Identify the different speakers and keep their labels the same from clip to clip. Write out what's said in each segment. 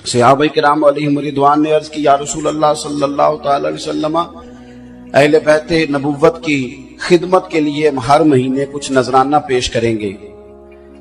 Speaker 1: صحابہ کرام علیہم رضوان نے عرض کی یا رسول اللہ صلی اللہ تعالی علیہ وسلم اہل بیت نبوت کی خدمت کے لیے ہم ہر مہینے کچھ نذرانہ پیش کریں گے۔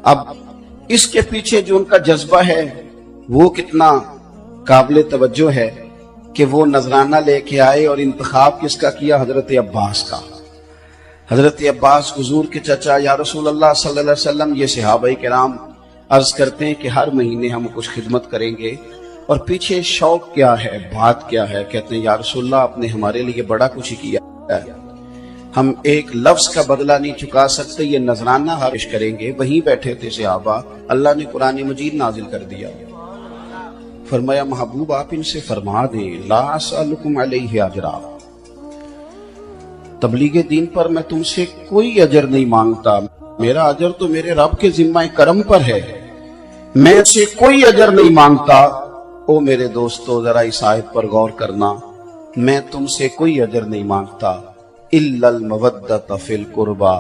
Speaker 1: اب اس کے پیچھے جو ان کا جذبہ ہے وہ کتنا قابل توجہ ہے کہ وہ نذرانہ لے کے آئے، اور انتخاب کس کا کیا؟ حضرت عباس کا۔ حضرت عباس حضور کے چچا یا رسول اللہ صلی اللہ علیہ وسلم، یہ صحابہ کرام عرض کرتے ہیں کہ ہر مہینے ہم کچھ خدمت کریں گے، اور پیچھے شوق کیا ہے، بات کیا ہے؟ کہتے ہیں یا رسول اللہ آپ نے ہمارے لیے بڑا کچھ کیا ہے، ہم ایک لفظ کا بدلہ نہیں چکا سکتے، یہ نذرانہ پیش کریں گے۔ وہیں بیٹھے تھے صحابہ، اللہ نے قرآن مجید نازل کر دیا، فرمایا محبوب آپ ان سے فرما دیں لا اسألکم علیہ اجرا، تبلیغ دین پر میں تم سے کوئی اجر نہیں مانگتا، میرا اجر تو میرے رب کے ذمہ کرم پر ہے، میں سے کوئی اجر نہیں مانگتا۔ او میرے دوستو ذرا اس آیت پر غور کرنا، میں تم سے کوئی اجر نہیں مانگتا الا المودۃ فی القربى،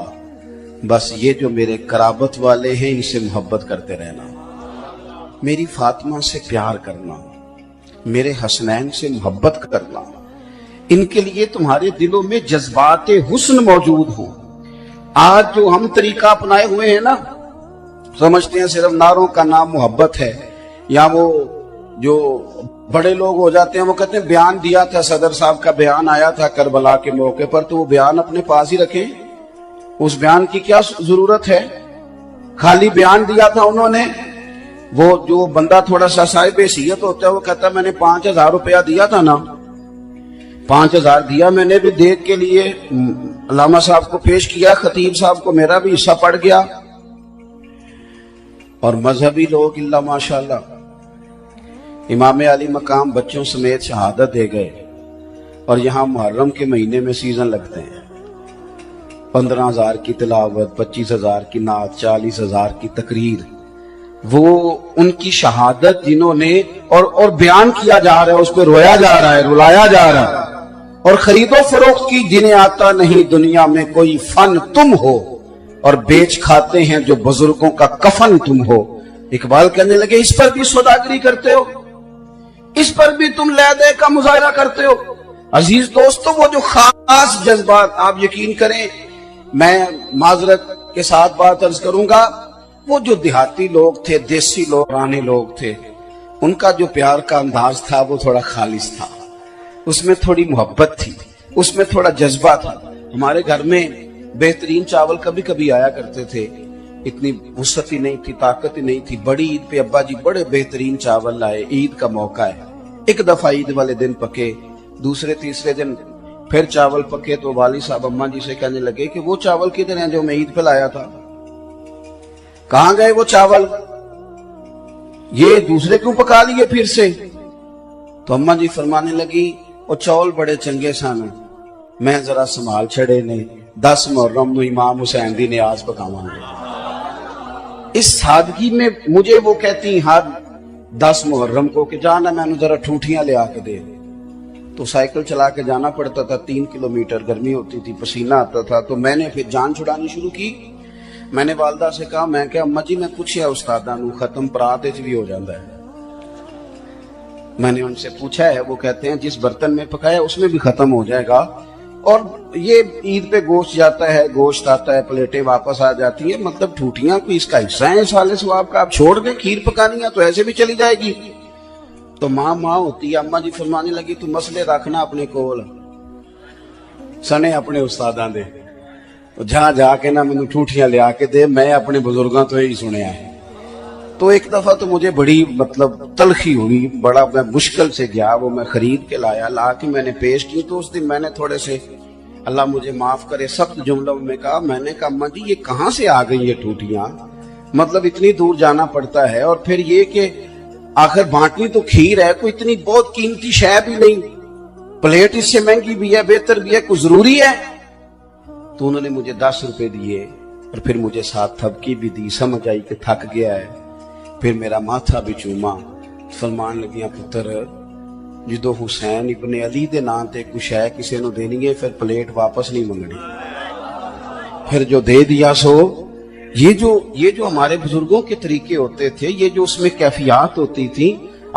Speaker 1: بس یہ جو میرے قرابت والے ہیں ان سے محبت کرتے رہنا، میری فاطمہ سے پیار کرنا، میرے حسنین سے محبت کرنا، ان کے لیے تمہارے دلوں میں جذبات حسن موجود ہوں۔ آج جو ہم طریقہ اپنائے ہوئے ہیں نا، سمجھتے ہیں صرف نعروں کا نام محبت ہے، یا وہ جو بڑے لوگ ہو جاتے ہیں وہ کہتے ہیں بیان دیا تھا، صدر صاحب کا بیان آیا تھا کربلا کے موقع پر، تو وہ بیان اپنے پاس ہی رکھیں، اس بیان کی کیا ضرورت ہے؟ خالی بیان دیا تھا انہوں نے۔ وہ جو بندہ تھوڑا سا صاحب حیثیت ہوتا ہے وہ کہتا ہے میں نے 5000 روپیہ دیا تھا نا، 5000 دیا میں نے بھی، دیکھ کے لیے علامہ صاحب کو پیش کیا، خطیب صاحب کو میرا بھی حصہ پڑ گیا۔ اور مذہبی لوگ اللہ ماشاءاللہ، امام علی مقام بچوں سمیت شہادت دے گئے، اور یہاں محرم کے مہینے میں سیزن لگتے ہیں، 15,000 کی تلاوت، 25,000 کی نعت، 40,000 کی تقریر، وہ ان کی شہادت جنہوں نے اور بیان کیا جا رہا ہے، اس پہ رویا جا رہا ہے، رلایا جا رہا ہے، اور خرید و فروخت کی جنہیں آتا نہیں دنیا میں کوئی فن تم ہو، اور بیچ کھاتے ہیں جو بزرگوں کا کفن تم ہو۔ اقبال کہنے لگے اس پر بھی سوداگری کرتے ہو، اس پر بھی تم لے دے کا مظاہرہ کرتے ہو۔ عزیز دوستو، وہ جو خاص جذبات، آپ یقین کریں، میں معذرت کے ساتھ بات عرض کروں گا، وہ جو دیہاتی لوگ تھے، دیسی لوگ، پرانے لوگ تھے، ان کا جو پیار کا انداز تھا وہ تھوڑا خالص تھا، اس میں تھوڑی محبت تھی، اس میں تھوڑا جذبہ تھا۔ ہمارے گھر میں بہترین چاول کبھی کبھی آیا کرتے تھے، اتنی وسعت ہی نہیں تھی، طاقت ہی نہیں تھی۔ بڑی عید پہ ابا جی بڑے بہترین چاول لائے، عید کا موقع ہے، ایک دفعہ عید والے دن پکے، دوسرے تیسرے دن پھر چاول پکے، تو والد صاحب اماں جی سے کہنے لگے کہ وہ چاول کدھر ہیں جو میں عید پہ لایا تھا، کہاں گئے وہ چاول، یہ دوسرے کیوں پکا لیے پھر سے؟ تو اماں جی فرمانے لگی وہ چاول بڑے چنگے سن، میں ذرا سنبھال چھڑے نے، 10 محرم نو امام حسین دی نیاز پکاواں گے۔ اس سادگی میں مجھے وہ کہتی ہر 10 محرم کو کہ جانا میں نے ذرا ٹھوٹیاں لے آ کے دے، تو سائیکل چلا کے جانا پڑتا تھا 3 کلومیٹر، گرمی ہوتی تھی، پسینہ آتا تھا، تو میں نے پھر جان چھڑانی شروع کی۔ میں نے والدہ سے کہا، میں کہ اماں جی میں پوچھیا استاداں نو ختم پراتے چ بھی ہو جاتا ہے، میں نے ان سے پوچھا ہے، وہ کہتے ہیں جس برتن میں پکایا اس میں بھی ختم ہو جائے گا، اور یہ عید پہ گوشت جاتا ہے، گوشت آتا ہے، پلیٹیں واپس آ جاتی ہیں، مطلب ٹھوٹیاں کوئی اس کا حصہ ہے اس حال ثواب کا، آپ چھوڑ دیں، کھیر پکانی ہے تو ایسے بھی چلی جائے گی۔ تو ماں ہوتی ہے، اماں جی فرمانے لگی تو مسئلے رکھنا اپنے کول سنے اپنے استاداں دے، جہاں جا کے نہ مینوں ٹھوٹیاں لیا کے دے، میں اپنے بزرگاں تو ہی سنیا ہے۔ تو ایک دفعہ تو مجھے بڑی تلخی ہوئی، بڑا میں مشکل سے گیا، وہ میں خرید کے لایا، لا کے میں نے پیش کی، تو اس دن میں نے تھوڑے سے، اللہ مجھے معاف کرے، سخت جملوں میں کہا، میں نے کہا اماں جی یہ کہاں سے آ گئی یہ ٹوٹیاں، مطلب اتنی دور جانا پڑتا ہے، اور پھر یہ کہ آخر بانٹنی تو کھیر ہے، کوئی اتنی بہت قیمتی شے بھی نہیں، پلیٹ اس سے مہنگی بھی ہے، بہتر بھی ہے، کوئی ضروری ہے؟ تو انہوں نے مجھے 10 روپے دیے، اور پھر مجھے ساتھ تھپکی بھی دی، سمجھ آئی کہ تھک گیا ہے، پھر میرا ماتھا بھی چوما، فرمان لگیاں پتر جدو حسین ابن علی دے نام تے کچھ ہے کسی نو دینی ہے، پھر پلیٹ واپس نہیں منگنی، پھر جو دے دیا سو۔ یہ جو ہمارے بزرگوں کے طریقے ہوتے تھے، یہ جو اس میں کیفیات ہوتی تھی،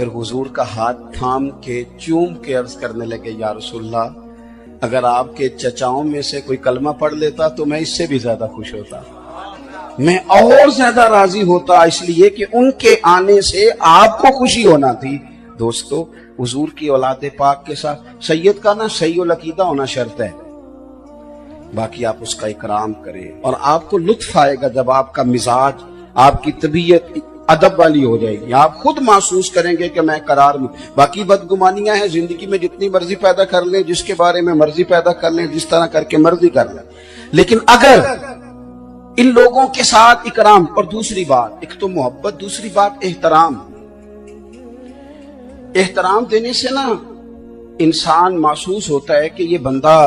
Speaker 1: پھر حضور کا ہاتھ تھام کے چوم کے عرض کرنے لگے یا رسول اللہ اگر آپ کے چچاؤں میں سے کوئی کلمہ پڑھ لیتا تو میں اس سے بھی زیادہ خوش ہوتا، میں اور زیادہ راضی ہوتا، اس لیے کہ ان کے آنے سے آپ کو خوشی ہونا تھی۔ دوستو حضور کی اولاد پاک کے ساتھ سید کا نا صحیح العقیدہ ہونا شرط ہے، باقی آپ اس کا اکرام کریں اور آپ کو لطف آئے گا جب آپ کا مزاج، آپ کی طبیعت ادب والی ہو جائے گی، آپ خود محسوس کریں گے کہ میں قرار میں۔ باقی بدگمانیاں ہیں زندگی میں، جتنی مرضی پیدا کر لیں، جس کے بارے میں مرضی پیدا کر لیں، جس طرح کر کے مرضی کر لیں، لیکن اگر ان لوگوں کے ساتھ اکرام، اور دوسری بات ایک تو محبت، دوسری بات احترام۔ احترام دینے سے نا انسان محسوس ہوتا ہے کہ یہ بندہ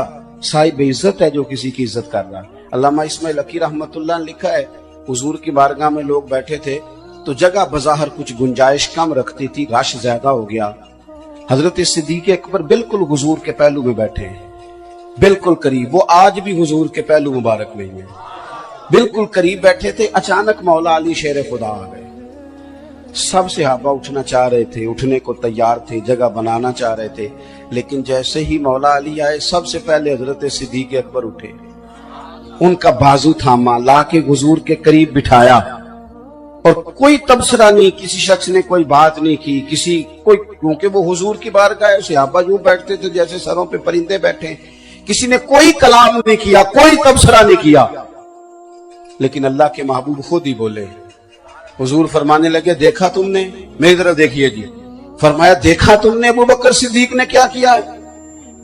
Speaker 1: صاحب عزت ہے جو کسی کی عزت کر رہا ہے۔ علامہ اسماعیل حقی رحمۃ اللہ نے لکھا ہے حضور کی بارگاہ میں لوگ بیٹھے تھے تو جگہ بظاہر کچھ گنجائش کم رکھتی تھی، رش زیادہ ہو گیا، حضرت صدیق اکبر بالکل حضور کے پہلو میں بیٹھے ہیں، بالکل قریب، وہ آج بھی حضور کے پہلو مبارک میں ہیں، بالکل قریب بیٹھے تھے۔ اچانک مولا علی شیر خدا آ گئے، سب صحابہ اٹھنا چاہ رہے تھے، اٹھنے کو تیار تھے، جگہ بنانا چاہ رہے تھے، لیکن جیسے ہی مولا علی آئے سب سے پہلے حضرت صدیق اکبر اٹھے، ان کا بازو تھاما، لا کے حضور کے قریب بٹھایا، اور کوئی تبصرہ نہیں، کسی شخص نے کوئی بات نہیں کی، کیونکہ وہ حضور کی بارگاہ ہے، صحابہ یوں بیٹھتے تھے جیسے سروں پہ پرندے بیٹھے، کسی نے کوئی کلام نہیں کیا، کوئی تبصرہ نہیں کیا، لیکن اللہ کے محبوب خود ہی بولے۔ حضور فرمانے لگے دیکھا تم نے، میری طرف دیکھیے جی، فرمایا دیکھا تم نے ابو بکر صدیق نے کیا کیا ہے،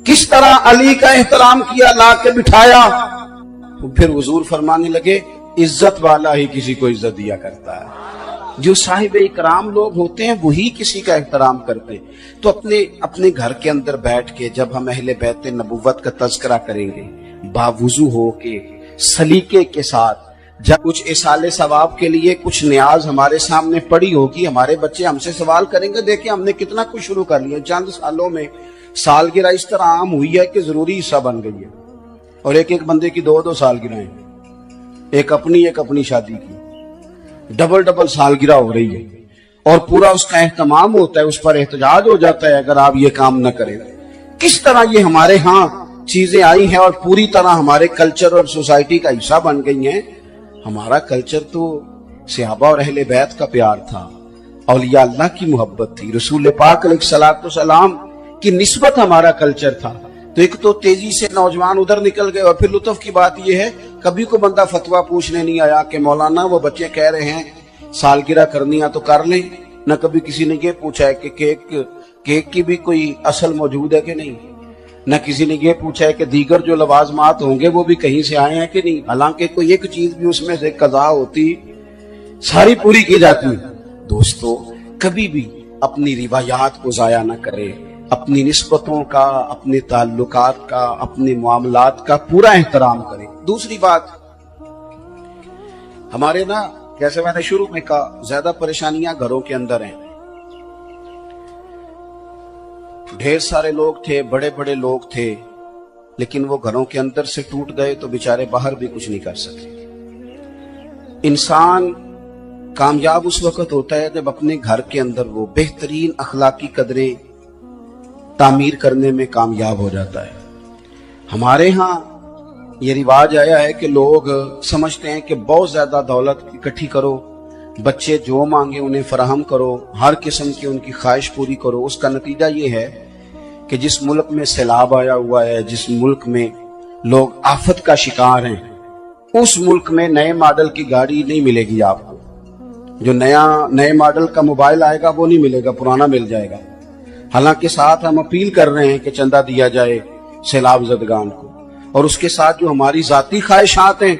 Speaker 1: کس طرح علی کا احترام کیا، لا کے بٹھایا۔ تو پھر حضور فرمانے لگے عزت والا ہی کسی کو عزت دیا کرتا ہے، جو صاحب اکرام لوگ ہوتے ہیں وہی کسی کا احترام کرتے ہیں۔ تو اپنے گھر کے اندر بیٹھ کے جب ہم اہل بیت نبوت کا تذکرہ کریں گے، باوضو ہو کے، سلیقے کے ساتھ، جب کچھ اصال ثواب کے لیے کچھ نیاز ہمارے سامنے پڑی ہوگی، ہمارے بچے ہم سے سوال کریں گے، دیکھیں ہم نے کتنا کچھ شروع کر لیا، چند سالوں میں سالگرہ اس طرح عام ہوئی ہے کہ ضروری حصہ بن گئی ہے، اور ایک بندے کی دو سالگرہیں، ایک اپنی شادی کی ڈبل سالگرہ ہو رہی ہے، اور پورا اس کا اہتمام ہوتا ہے، اس پر احتجاج ہو جاتا ہے اگر آپ یہ کام نہ کریں۔ کس طرح یہ ہمارے ہاں چیزیں آئی ہیں اور پوری طرح ہمارے کلچر اور سوسائٹی کا حصہ بن گئی ہیں۔ ہمارا کلچر تو صحابہ اور اہل بیت کا پیار تھا، اولیاء اللہ کی محبت تھی، رسول پاک علیہ الصلوۃ والسلام کی نسبت ہمارا کلچر تھا۔ تو ایک تو تیزی سے نوجوان ادھر نکل گئے، اور پھر لطف کی بات یہ ہے کبھی کو بندہ فتویٰ پوچھنے نہیں آیا کہ مولانا وہ بچے کہہ رہے ہیں سالگرہ کرنی ہے تو کر لیں، نہ کبھی کسی نے یہ پوچھا ہے کہ کیک کی بھی کوئی اصل موجود ہے کہ نہیں، نہ کسی نے یہ پوچھا ہے کہ دیگر جو لوازمات ہوں گے وہ بھی کہیں سے آئے ہیں کہ نہیں، حالانکہ کوئی ایک چیز بھی اس میں سے قضا ہوتی ساری پوری کی جاتی۔ دوستو کبھی بھی اپنی روایات کو ضائع نہ کرے، اپنی نسبتوں کا، اپنے تعلقات کا، اپنے معاملات کا پورا احترام کریں۔ دوسری بات، ہمارے نا جیسے میں نے شروع میں کہا زیادہ پریشانیاں گھروں کے اندر ہیں، ڈھیر سارے لوگ تھے، بڑے بڑے لوگ تھے، لیکن وہ گھروں کے اندر سے ٹوٹ گئے تو بیچارے باہر بھی کچھ نہیں کر سکے۔ انسان کامیاب اس وقت ہوتا ہے جب اپنے گھر کے اندر وہ بہترین اخلاقی قدریں تعمیر کرنے میں کامیاب ہو جاتا ہے۔ ہمارے ہاں یہ رواج آیا ہے کہ لوگ سمجھتے ہیں کہ بہت زیادہ دولت اکٹھی کرو، بچے جو مانگے انہیں فراہم کرو، ہر قسم کی ان کی خواہش پوری کرو۔ اس کا نتیجہ یہ ہے کہ جس ملک میں سیلاب آیا ہوا ہے، جس ملک میں لوگ آفت کا شکار ہیں، اس ملک میں نئے ماڈل کی گاڑی نہیں ملے گی آپ کو، جو نئے ماڈل کا موبائل آئے گا وہ نہیں ملے گا، پرانا مل جائے گا۔ حالانکہ ساتھ ہم اپیل کر رہے ہیں کہ چندہ دیا جائے سیلاب زدگان کو، اور اس کے ساتھ جو ہماری ذاتی خواہشات ہیں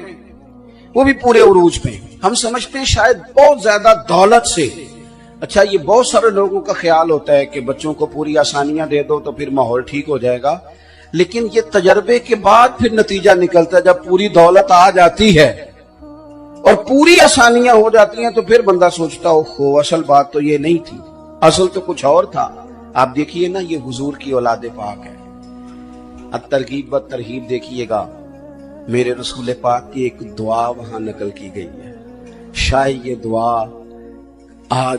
Speaker 1: وہ بھی پورے عروج پہ۔ ہم سمجھتے ہیں شاید بہت زیادہ دولت سے، اچھا یہ بہت سارے لوگوں کا خیال ہوتا ہے کہ بچوں کو پوری آسانیاں دے دو تو پھر ماحول ٹھیک ہو جائے گا، لیکن یہ تجربے کے بعد پھر نتیجہ نکلتا ہے، جب پوری دولت آ جاتی ہے اور پوری آسانیاں ہو جاتی ہیں تو پھر بندہ سوچتا اوہو اصل بات تو یہ نہیں تھی، اصل تو کچھ اور تھا۔ آپ دیکھیے نا یہ حضور کی اولاد پاک ہے، الترغیب و ترہیب دیکھیے گا، میرے رسول پاک کی ایک دعا وہاں نقل کی گئی ہے، شاید یہ دعا آج